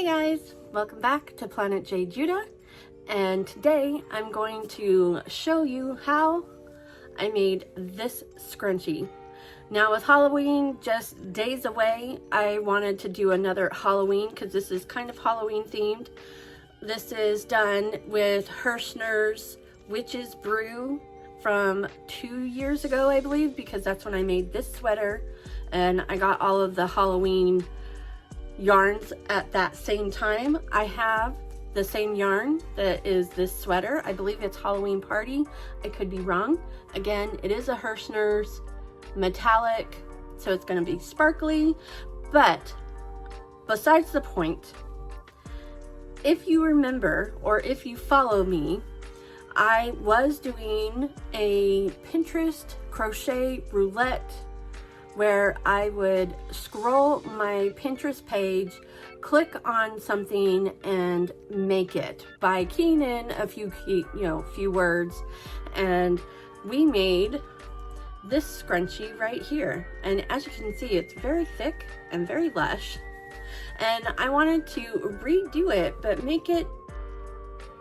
guys, welcome back to Planet JeJuDa, and today I'm going to show you how I made this scrunchie. Now with Halloween just days away, I wanted to do another Halloween because this is kind of Halloween themed. This is done with Hirschner's Witch's Brew from 2 years ago, I believe, because that's when I made this sweater, and I got all of the Halloween yarns at that same time. I have the same yarn that is this sweater. I believe it's Halloween Party. I could be wrong. Again, it is a Hirschner's metallic, so it's going to be sparkly, but besides the point, if you remember or if you follow me, I was doing a Pinterest crochet roulette where I would scroll my Pinterest page, click on something and make it by keying in a few few words, and we made this scrunchie right here. And as you can see, it's very thick and very lush, and I wanted to redo it but make it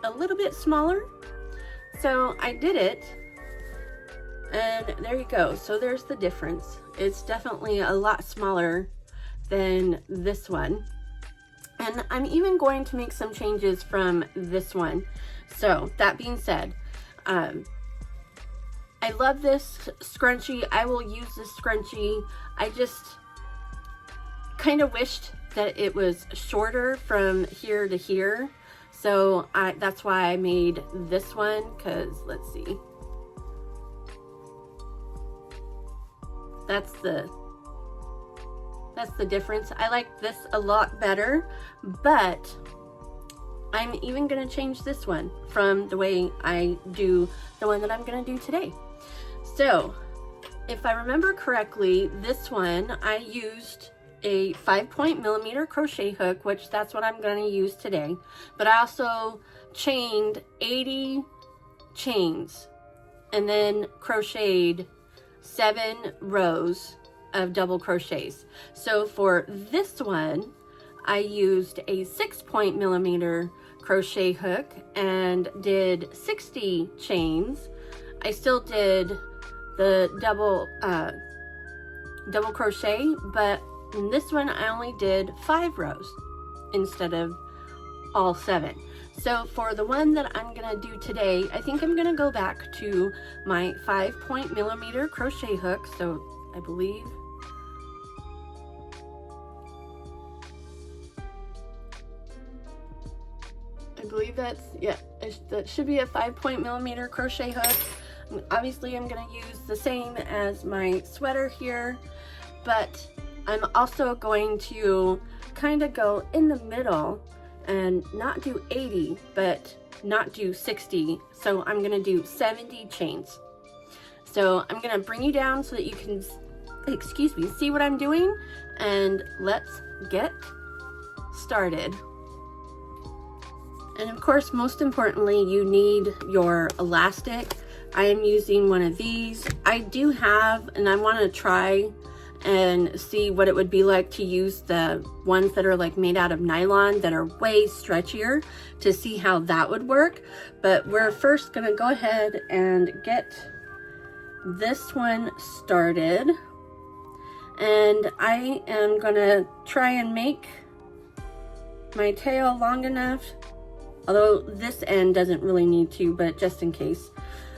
a little bit smaller, so I did it. And there you go. So there's the difference. It's definitely a lot smaller than this one. And I'm even going to make some changes from this one. So that being said, I love this scrunchie. I will use this scrunchie. I just kind of wished that it was shorter from here to here. So that's why I made this one, because let's see. That's the difference. I like this a lot better, but I'm even gonna change this one from the way I do the one that I'm gonna do today. So if I remember correctly, this one I used a 5-point millimeter crochet hook, which that's what I'm gonna use today, but I also chained 80 chains and then crocheted 7 rows of double crochets. So for this one, I used a 6-point millimeter crochet hook and did 60 chains. I still did the double crochet, but in this one I only did 5 rows instead of all 7. So for the one that I'm gonna do today, I think I'm gonna go back to my 5-point millimeter crochet hook. So I believe that's, yeah, that should be a 5-point millimeter crochet hook. Obviously I'm gonna use the same as my sweater here, but I'm also going to kind of go in the middle and not do 80, but not do 60. So I'm gonna do 70 chains. So I'm gonna bring you down so that you can, excuse me, see what I'm doing, and let's get started. And of course, most importantly, you need your elastic. I am using one of these. I do have, and I wanna try and see what it would be like to use the ones that are like made out of nylon that are way stretchier, to see how that would work. But we're first gonna go ahead and get this one started, and I am gonna try and make my tail long enough, although this end doesn't really need to, but just in case,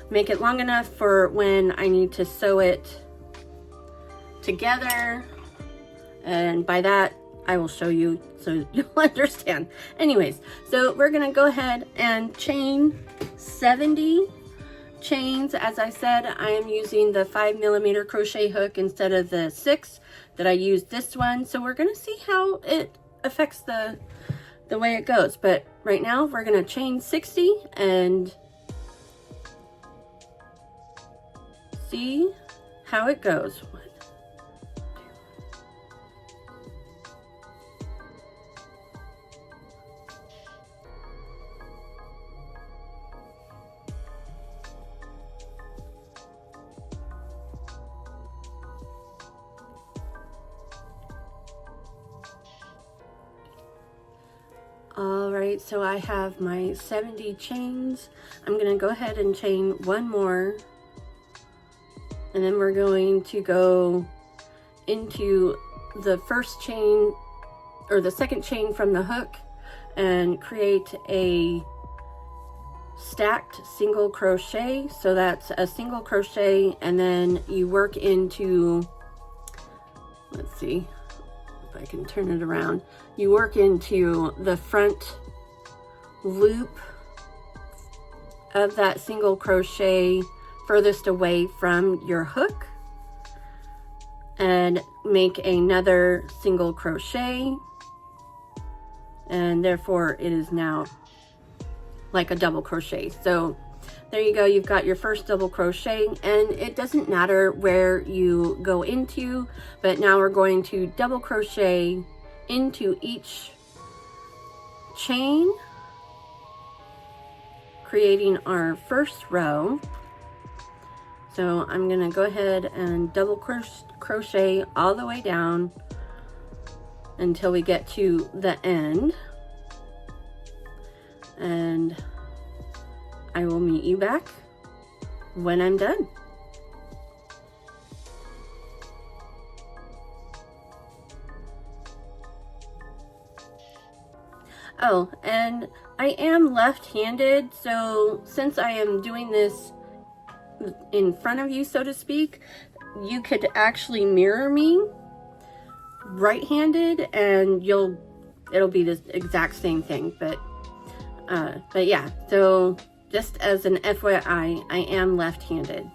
make it long enough for when I need to sew it together, and by that I will show you so you'll understand. Anyways, so we're gonna go ahead and chain 70 chains. As I said, I am using the 5 millimeter crochet hook instead of the 6 that I used this one, so we're gonna see how it affects the way it goes. But right now we're gonna chain 60 and see how it goes. All right, so I have my 70 chains. I'm gonna go ahead and chain one more, and then we're going to go into the first chain or the second chain from the hook and create a stacked single crochet. So that's a single crochet, and then you work into, let's see if I can turn it around, you work into the front loop of that single crochet furthest away from your hook and make another single crochet, and therefore it is now like a double crochet. So there you go, you've got your first double crochet, and it doesn't matter where you go into, but now we're going to double crochet into each chain, creating our first row. So I'm gonna go ahead and double crochet all the way down until we get to the end, and I will meet you back when I'm done. Oh, and I am left-handed, so since I am doing this in front of you, so to speak, you could actually mirror me right-handed and it'll be the exact same thing, but yeah, so just as an FYI, I am left-handed.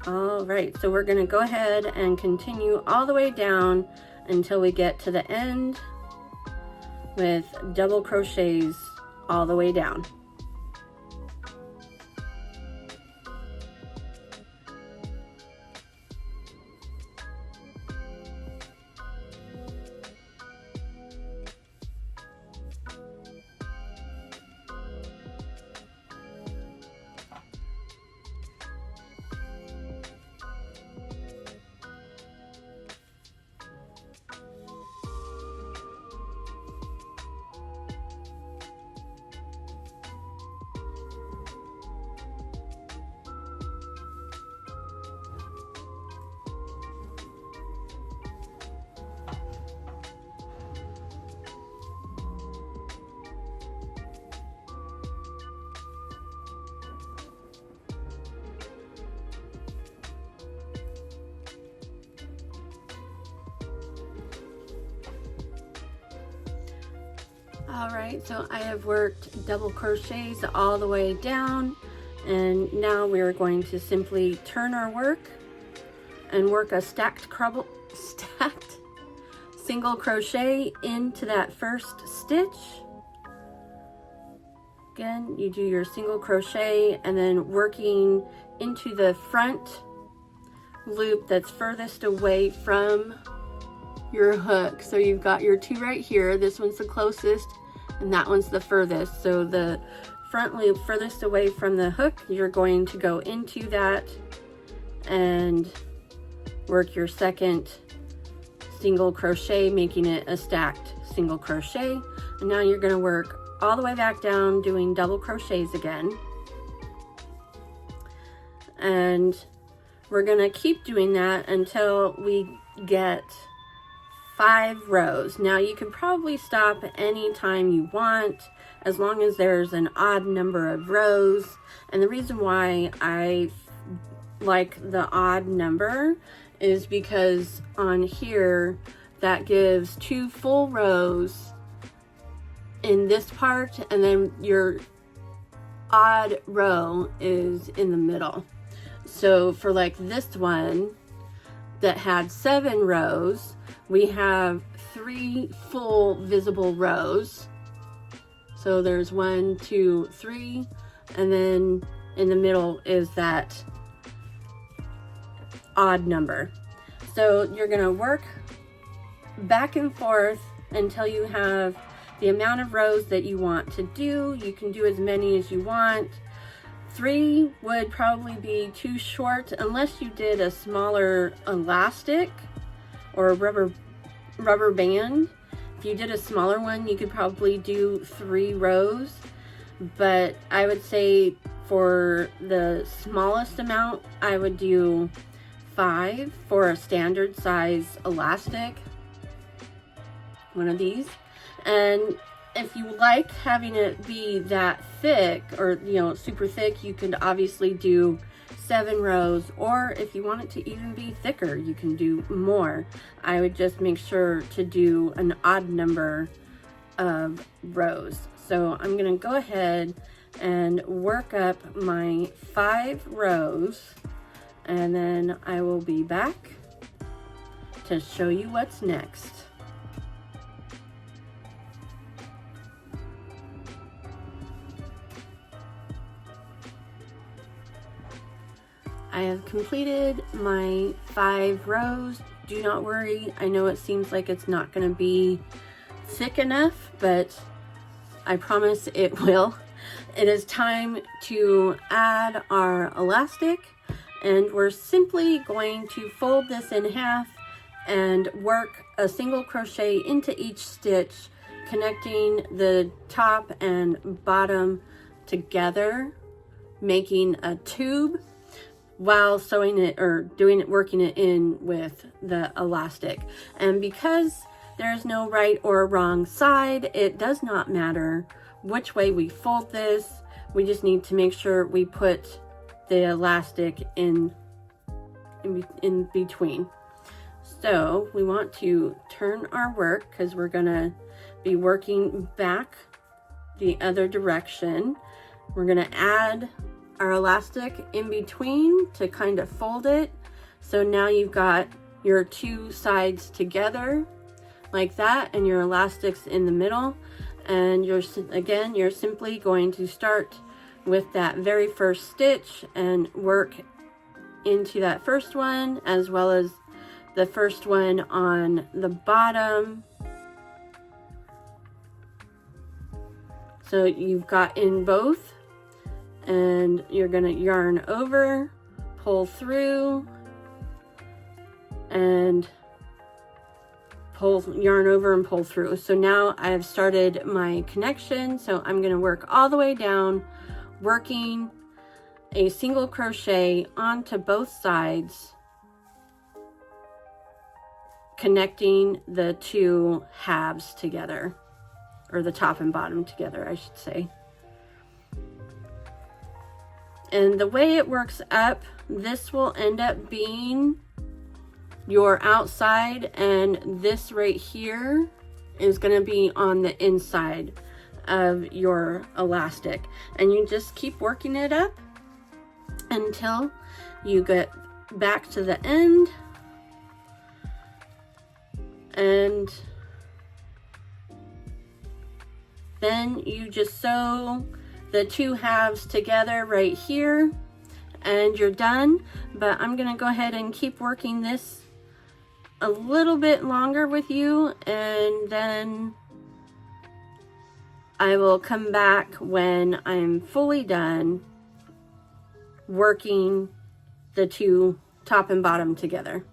All right, so we're gonna go ahead and continue all the way down until we get to the end with double crochets all the way down. All right, so I have worked double crochets all the way down, and now we're going to simply turn our work and work a stacked single crochet into that first stitch. Again, you do your single crochet and then working into the front loop that's furthest away from your hook. So you've got your two right here. This one's the closest and that one's the furthest. So the front loop furthest away from the hook, you're going to go into that and work your second single crochet, making it a stacked single crochet. And now you're going to work all the way back down doing double crochets again. And we're going to keep doing that until we get 5 rows. Now you can probably stop anytime you want, as long as there's an odd number of rows. And the reason why I like the odd number is because on here that gives 2 full rows in this part, and then your odd row is in the middle. So for like this one that had 7 rows, we have 3 full visible rows. So there's 1, 2, 3, and then in the middle is that odd number. So you're gonna work back and forth until you have the amount of rows that you want to do. You can do as many as you want. 3 would probably be too short unless you did a smaller elastic or a rubber rubber band. If you did a smaller one, you could probably do 3 rows, but I would say for the smallest amount, I would do 5 for a standard size elastic, one of these. And if you like having it be that thick, or you know, super thick, you could obviously do 7 rows, or if you want it to even be thicker, you can do more. I would just make sure to do an odd number of rows. So I'm gonna go ahead and work up my 5 rows, and then I will be back to show you what's next. I have completed my 5 rows. Do not worry, I know it seems like it's not going to be thick enough, but I promise it will. It is time to add our elastic, and we're simply going to fold this in half and work a single crochet into each stitch, connecting the top and bottom together, making a tube, while sewing it or working it in with the elastic. And because there's no right or wrong side, it does not matter which way we fold this. We just need to make sure we put the elastic in between. So we want to turn our work, because we're gonna be working back the other direction. We're gonna add our elastic in between to kind of fold it. So now you've got your 2 sides together like that, and your elastic's in the middle. And you're simply going to start with that very first stitch and work into that first one, as well as the first one on the bottom. So you've got in both, and you're gonna yarn over, pull through, and yarn over and pull through. So now I have started my connection, so I'm gonna work all the way down, working a single crochet onto both sides, connecting the 2 halves together, or the top and bottom together, I should say. And the way it works up, this will end up being your outside, and this right here is going to be on the inside of your elastic. And you just keep working it up until you get back to the end, and then you just sew the 2 halves together right here, and you're done. But I'm gonna go ahead and keep working this a little bit longer with you, and then I will come back when I'm fully done working the 2 top and bottom together.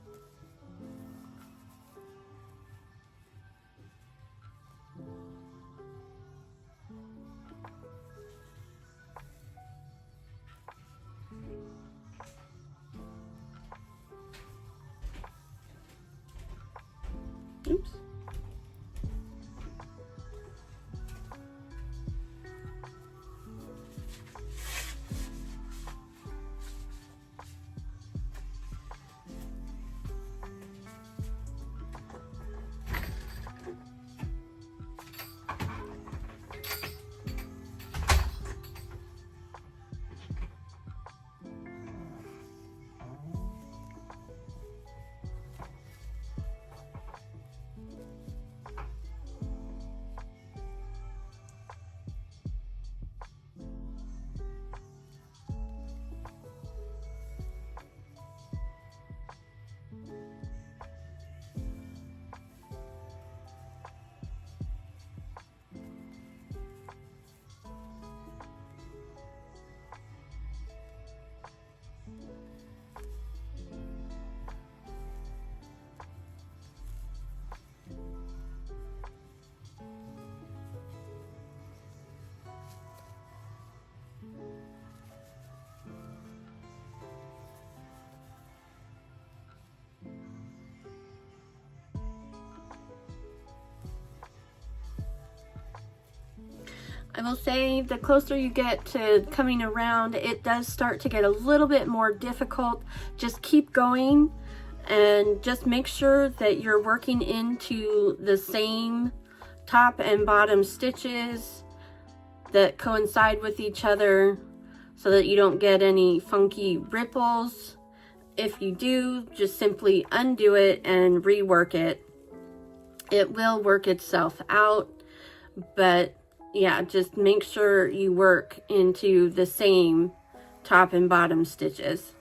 Oops. I will say the closer you get to coming around, it does start to get a little bit more difficult. Just keep going and just make sure that you're working into the same top and bottom stitches that coincide with each other so that you don't get any funky ripples. If you do, just simply undo it and rework it. It will work itself out, but yeah, just make sure you work into the same top and bottom stitches.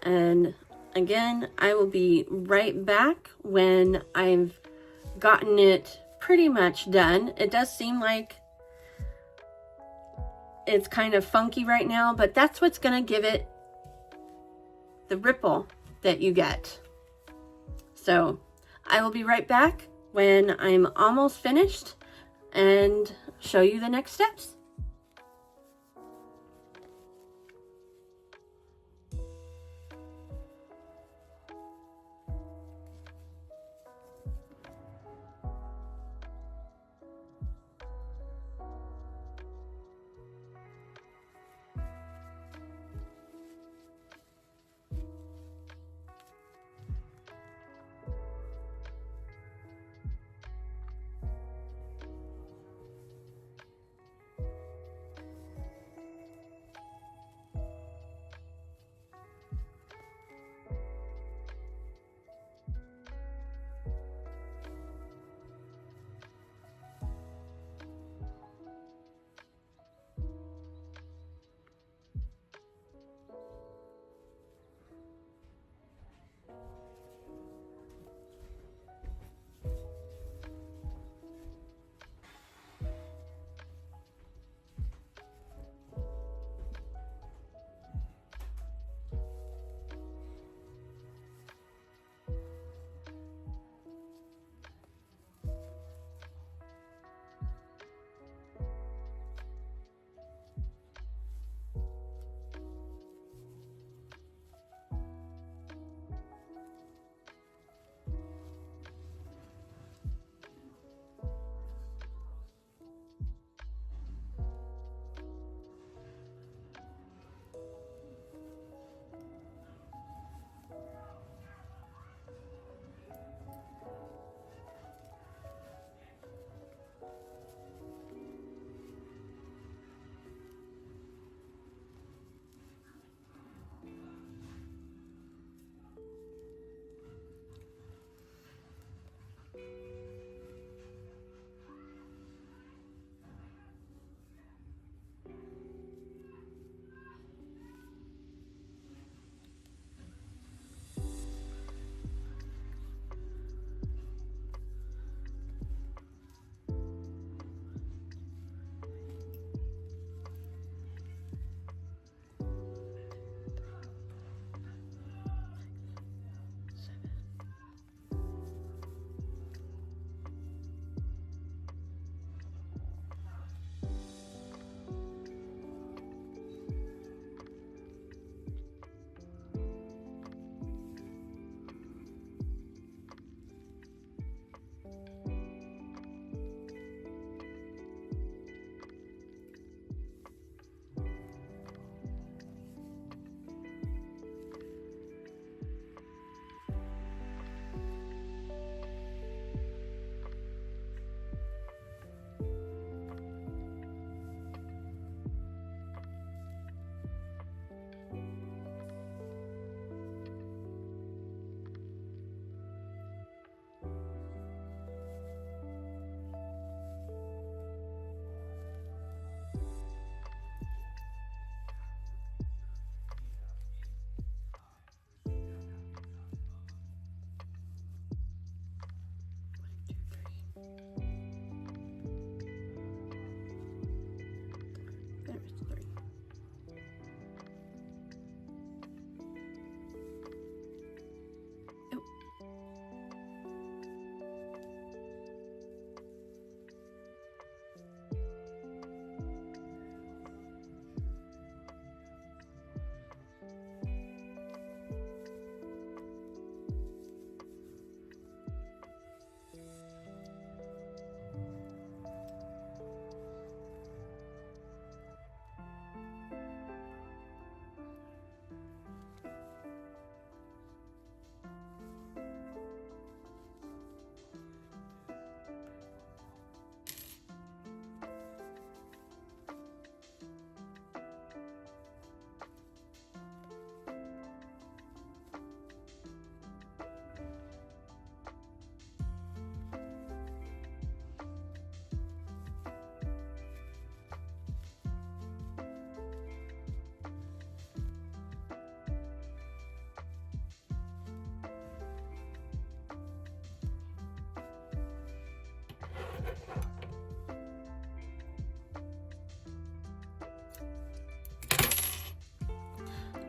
And again, I will be right back when I've gotten it pretty much done. It does seem like it's kind of funky right now, but that's what's gonna give it the ripple that you get. So I will be right back when I'm almost finished and show you the next steps.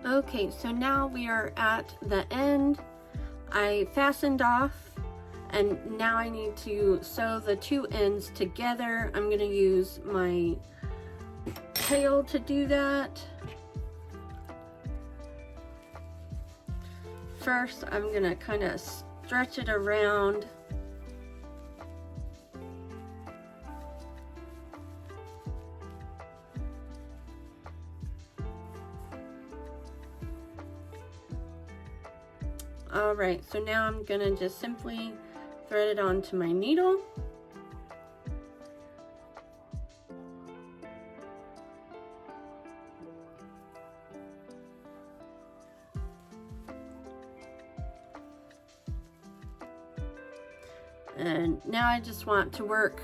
Okay, so now we are at the end. I fastened off, and now I need to sew the two ends together. I'm going to use my tail to do that. First, I'm going to kind of stretch it around. Alright, so now I'm going to just simply thread it onto my needle. And now I just want to work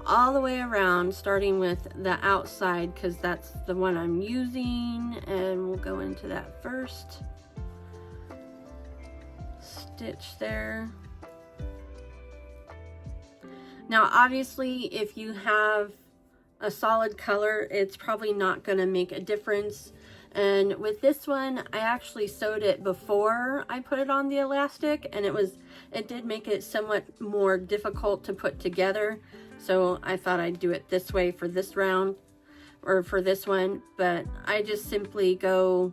all the way around, starting with the outside because that's the one I'm using, and we'll go into that first. Stitch there. Now obviously if you have a solid color, it's probably not going to make a difference. And with this one, I actually sewed it before I put it on the elastic, and it did make it somewhat more difficult to put together. So I thought I'd do it this way for this round, or for this one. But I just simply go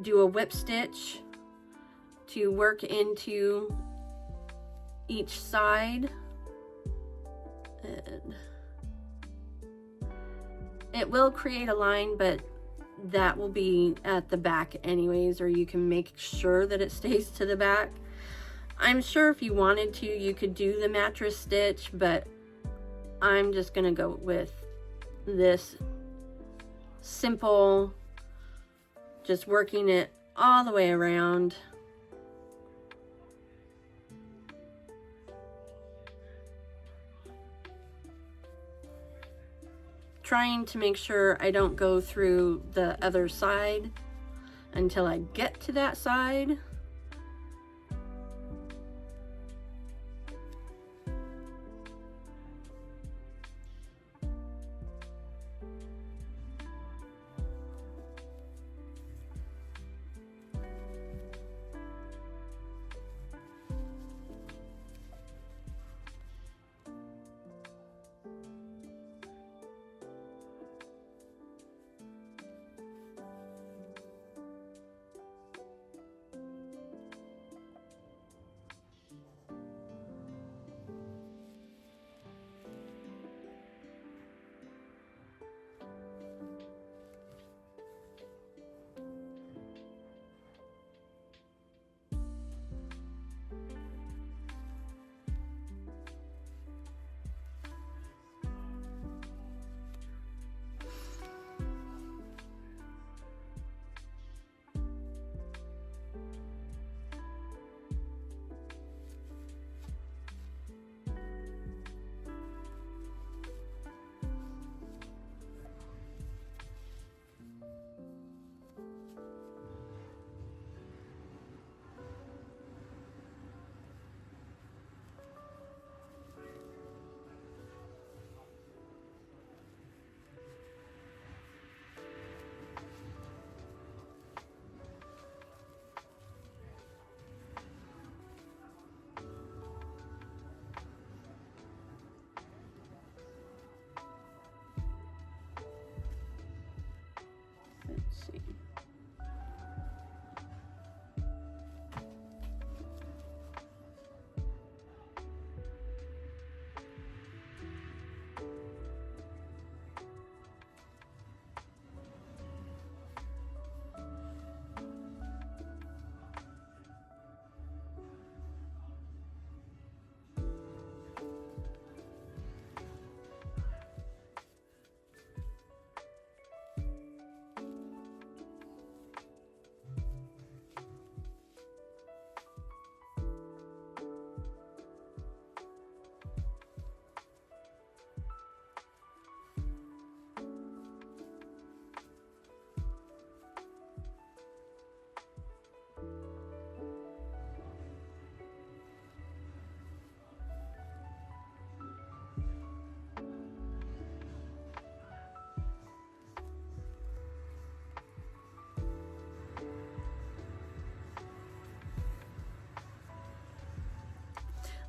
do a whip stitch to work into each side. And it will create a line, but that will be at the back anyways, or you can make sure that it stays to the back. I'm sure if you wanted to, you could do the mattress stitch, but I'm just gonna go with this simple, just working it all the way around. Trying to make sure I don't go through the other side until I get to that side.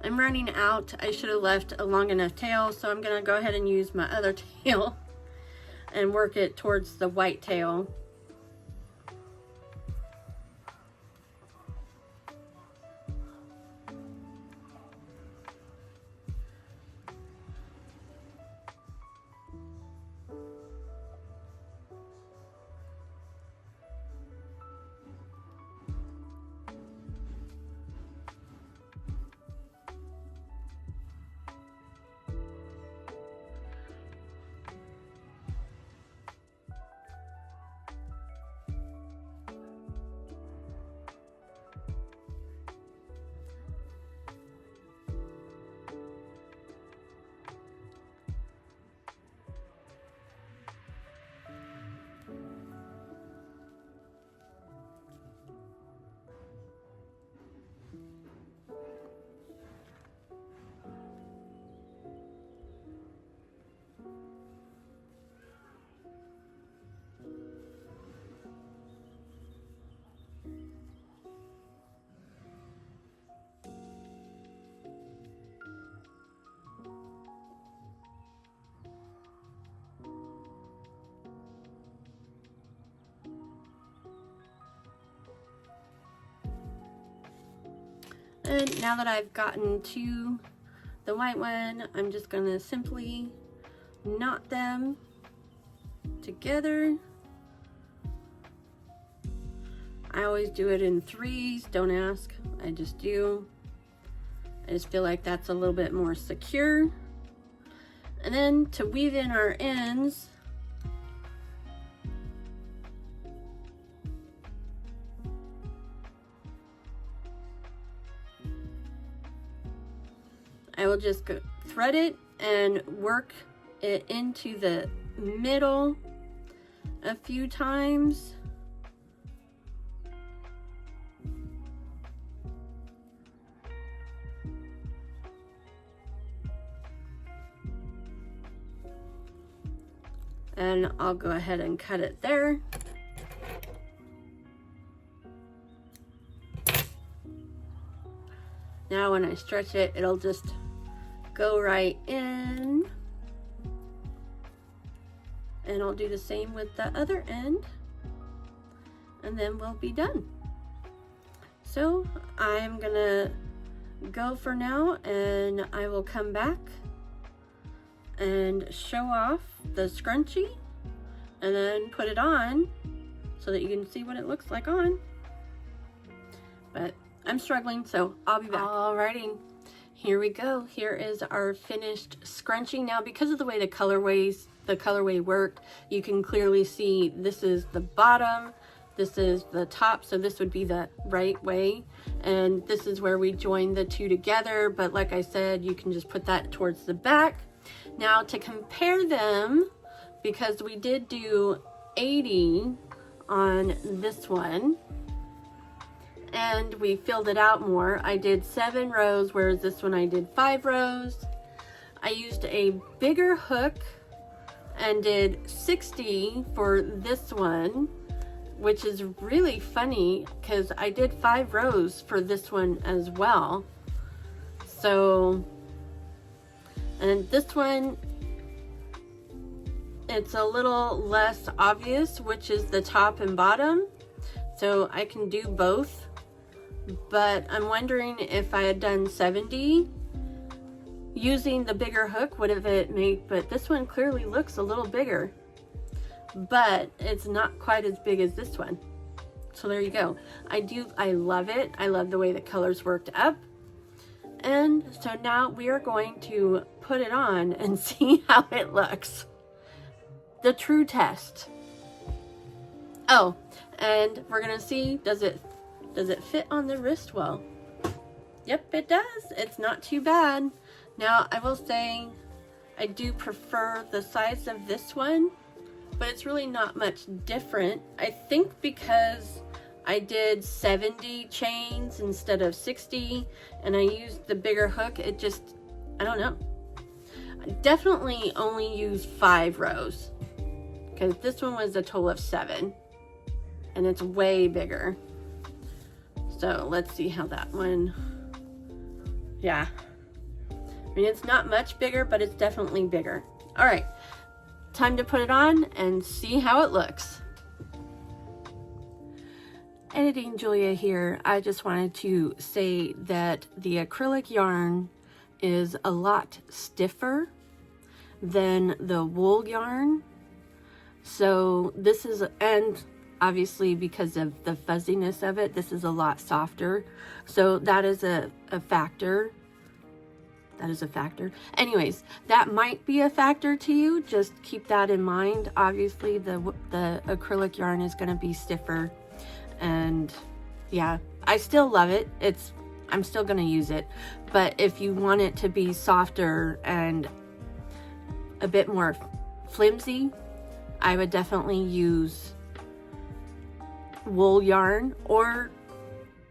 I'm running out. I should have left a long enough tail, so I'm gonna go ahead and use my other tail and work it towards the white tail. And now that I've gotten to the white one, I'm just gonna simply knot them together. I always do it in threes, don't ask, I just do. I just feel like that's a little bit more secure. And then to weave in our ends, I will just go thread it and work it into the middle a few times. And I'll go ahead and cut it there. Now when I stretch it, it'll just go right in. And I'll do the same with the other end. And then we'll be done. So I'm gonna go for now, and I will come back and show off the scrunchie and then put it on so that you can see what it looks like on. But I'm struggling, so I'll be back. Alrighty, here we go. Here is our finished scrunchie. Now, because of the way the colorway worked, you can clearly see this is the bottom, this is the top, so this would be the right way, and this is where we join the two together. But like I said, you can just put that towards the back. Now to compare them, because we did do 80 on this one, and we filled it out more. I did 7 rows, whereas this one I did 5 rows. I used a bigger hook and did 60 for this one, which is really funny because I did 5 rows for this one as well. So, and this one, it's a little less obvious which is the top and bottom, so I can do both. But I'm wondering if I had done 70 using the bigger hook, would have it made, but this one clearly looks a little bigger, but it's not quite as big as this one. So there you go. I love it. I love the way the colors worked up. And so now we are going to put it on and see how it looks. The true test. Oh, and we're gonna see, does it fit on the wrist well? Yep, it does. It's not too bad. Now, I will say I do prefer the size of this one, but it's really not much different. I think because I did 70 chains instead of 60, and I used the bigger hook, it just, I don't know. I definitely only used 5 rows, because this one was a total of 7, and it's way bigger. So let's see how that one, yeah, I mean, it's not much bigger, but it's definitely bigger. All right, time to put it on and see how it looks. Editing Julia here. I just wanted to say that the acrylic yarn is a lot stiffer than the wool yarn. So this is, and obviously because of the fuzziness of it, this is a lot softer. So that is a factor. That is a factor. Anyways, that might be a factor to you. Just keep that in mind. Obviously the acrylic yarn is going to be stiffer. And yeah, I still love it. I'm still gonna use it, but if you want it to be softer and a bit more flimsy, I would definitely use wool yarn, or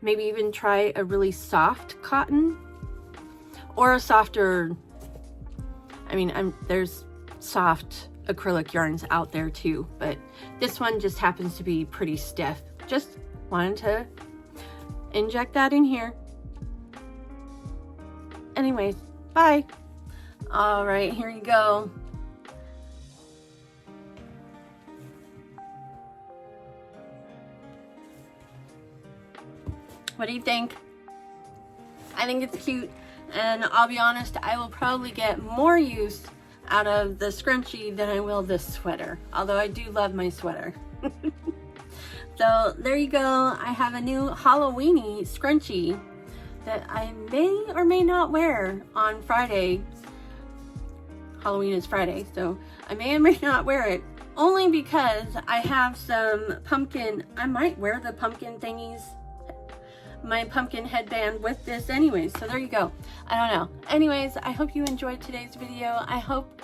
maybe even try a really soft cotton or a softer, I mean, there's soft acrylic yarns out there too, but this one just happens to be pretty stiff. Just wanted to inject that in here. Anyways, bye. All right, here you go. What do you think? I think it's cute, and I'll be honest, I will probably get more use out of the scrunchie than I will this sweater, although I do love my sweater. So there you go. I have a new Halloweeny scrunchie that I may or may not wear on Friday. Halloween is Friday, so I may or may not wear it, only because I have some pumpkin. I might wear the pumpkin thingies, my pumpkin headband with this anyways. So there you go. I don't know. Anyways, I hope you enjoyed today's video. I hope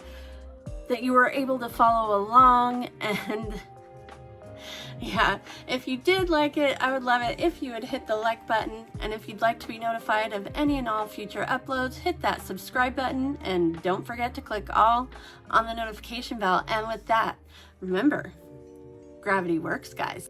that you were able to follow along, and yeah, if you did like it, I would love it if you would hit the like button, and if you'd like to be notified of any and all future uploads, hit that subscribe button, and don't forget to click all on the notification bell. And with that, remember, gravity works, guys.